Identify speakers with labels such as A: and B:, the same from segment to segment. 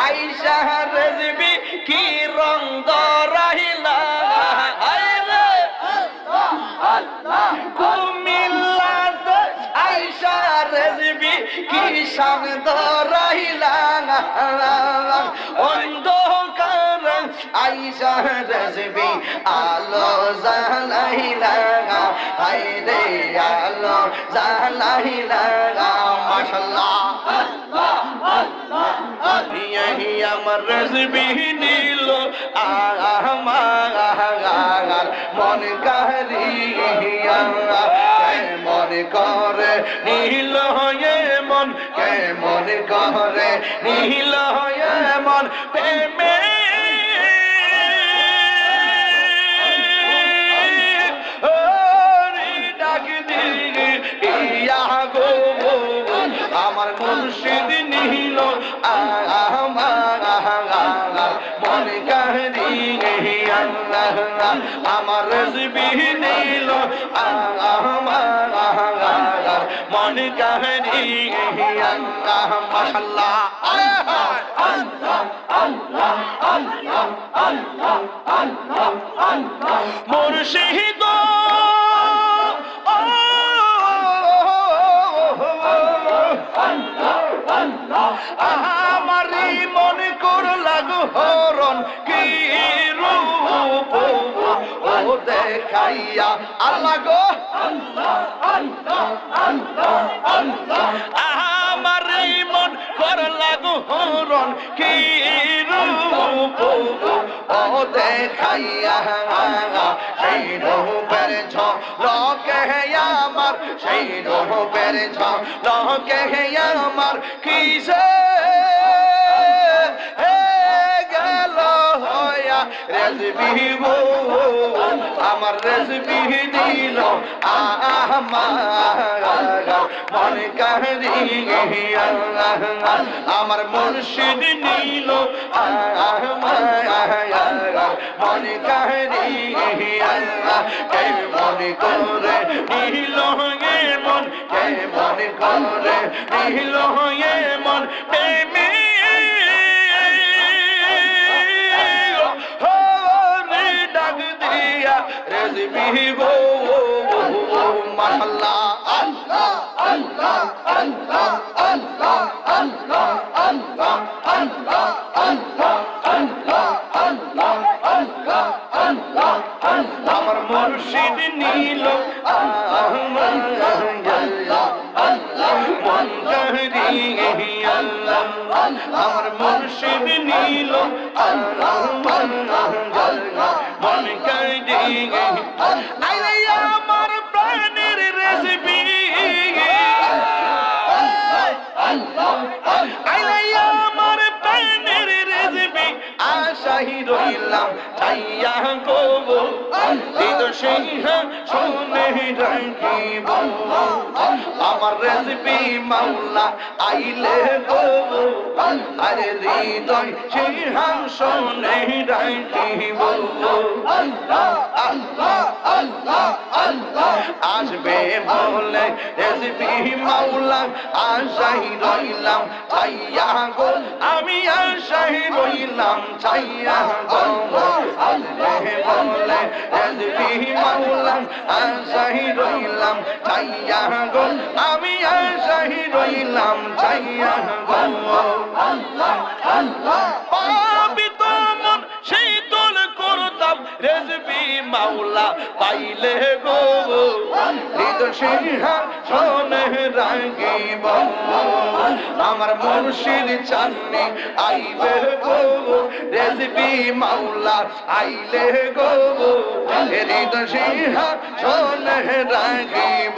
A: আইসা রেজবি কি রং দরাইলা আইরে কুমিল্লাতে আইসা রেজবি কি শান দরাইলা অন্ধকার আইসা রেজবি আলো জালাইলা হায়রে আলো জালাইলা মাশাআল্লাহ আমার রেজবি নিল আমার মন কারিয়া মন করে নীল হয়ে মন কেমন করে নীল হয়ে মন প্রেমে ডাক দিয়া গো আমার মুর্শিদ নীল আমার মন কারিয়া আমার রেজবি নীল আমার মন কারিয়া মাশাআল্লাহ মুর্শিদ আমারই মনে কর লাগু হরণ কি রূপ ও দেখাইয়া আল্লাহ গো আমারই মন কর লাগু হরণ কি রূপ ও দেখাইয়া সেই রূপের ঝলকে আমার সেই রূপের ঝলকে আমার কিসে গেল হইয়া রেজবি গো আমার রেজবি দিল আমার মন কারিয়া আমার মুর্শিদ নিল আমার মন কারিয়া কে মন করে নিল গে মন কে মন করে নিল গে মন প্রেমে ডাক দিয়া রেজবি গো মাশাআল্লাহ আল্লাহ আল্লাহ আল্লাহ আল্লাহ আল্লাহ আল্লাহ আল্লাহ আল্লাহ আল্লাহ আল্লাহ আল্লাহ আল্লাহ আমার মুর্শিদ নীল আমার মন কারিয়া আমার মুর্শিদ নীল আমার মন কারিয়া আইলে আমার প্রাণের রেজবি আইলে আমার প্রাণের রেজবি আশাই রইলাম চাইয়া গো দিদ সিংহ শুনে রাখিব আমার রেজবি মাওলা আইলে গো আরে হৃদয় সিংহাসনে রাখিব আল্লাহ আল্লাহ আল্লাহ আল্লাহ আসবে বলে রেজবি মাওলা আশাই রইলাম চাইয়া গো আমি আশাই রইলাম চাইয়া গো আসবে বলে রেজবি মাওলা আশাই রইলাম চাইয়া গো আমি আশাই রইলাম চাইয়া গো আল্লাহ আল্লাহ পাবি তো মন শীতল করতাম রেজবি মাওলা পাইলে গো হৃদয় সিংহাসনে রাখিব আমার মুর্শিদ চান্নি আইবে গো রেজবি মাওলা আইলে গো হৃদয় সিংহাসনে রাখিব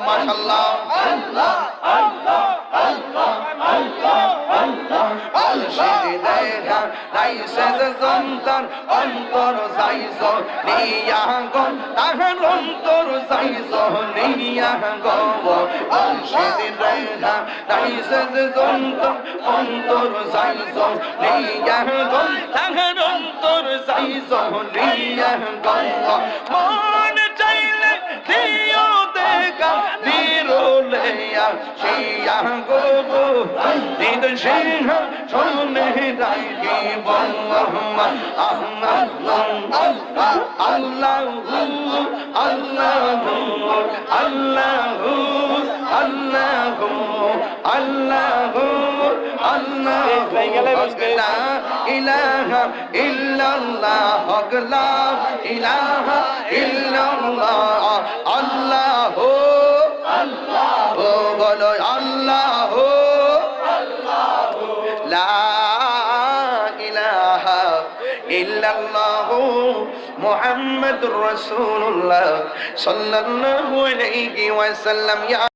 A: মাশাআল্লাহ আল্লাহ আল্লাহ আল্লাহ আল্লাহ আল্লাহ মুর্শিদ দেখা রাইছে যে সন্তান অন্তর যাইছ নিয়া গো তাহার অন্তর যাইছ নিয়া গো মুর্শিদ দেখা রাইছে যে সন্তান অন্তর যাইছ নিয়া গো তাহার অন্তর যাইছ নিয়া গো মন চাইলে দিও দেখ বিরুলিয়া শিয়া গো নিদ সিংহ শোনে রাখিব আল্লাহু আল্লাহু আল্লাহু আল্লাহু আল্লাহু আল্লাহু লা ইলাহা ইল্লাল্লাহ লা ইলাহা ইল্লাল্লাহ আল্লাহু আল্লাহু বলো আল্লাহু আল্লাহু লা ইলাহা ইল্লাল্লাহু মুহাম্মাদুর রাসূলুল্লাহ সাল্লাল্লাহু আলাইহি ওয়াসাল্লাম।